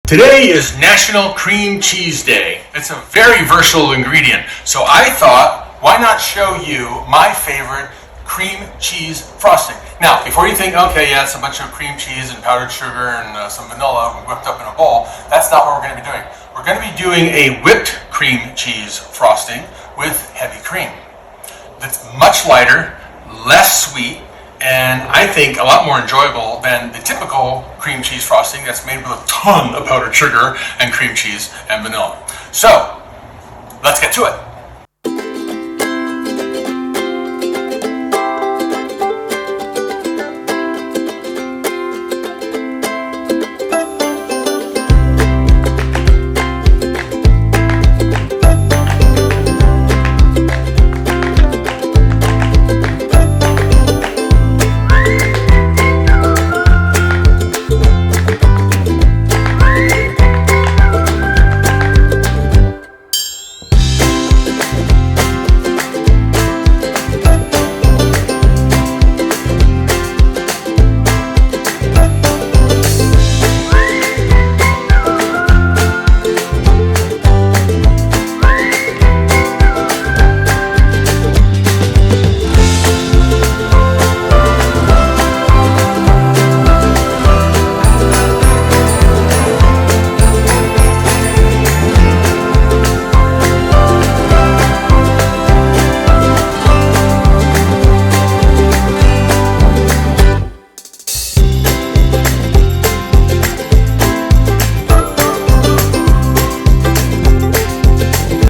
Today is National Cream Cheese Day. It's a very versatile ingredient. So I thought, why not show you my favorite cream cheese frosting? Now, before you think, okay, yeah, it's a bunch of cream cheese and powdered sugar and some vanilla whipped up in a bowl, that's not what we're going to be doing. We're going to be doing a whipped cream cheese frosting with heavy cream. That's much lighter, less sweet, and I think a lot more enjoyable than the typical cream cheese frosting that's made with a ton of powdered sugar and cream cheese and vanilla. So, let's get to it.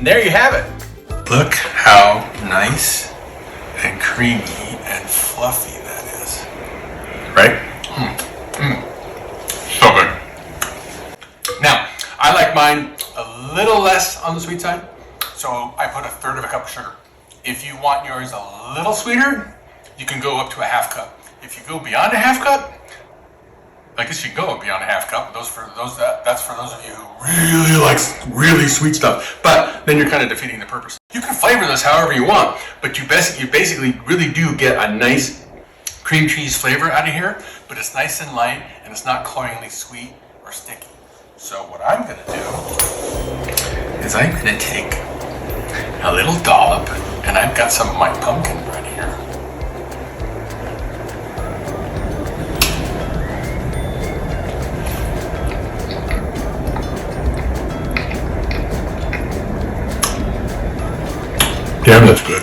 There you have it. Look how nice and creamy and fluffy that is. Right? So good. Now, I like mine a little less on the sweet side, so I put 1/3 of a cup of sugar. If you want yours a little sweeter, you can go up to a 1/2 cup. If you go beyond a 1/2 cup, I guess you can go beyond a 1/2 cup. That's for those of you who really like really sweet stuff. But then you're kind of defeating the purpose. You can flavor this however you want, but you basically really do get a nice cream cheese flavor out of here. But it's nice and light, and it's not cloyingly sweet or sticky. So what I'm gonna do is I'm gonna take a little dollop, and I've got some of my pumpkin bread here. Damn, that's good.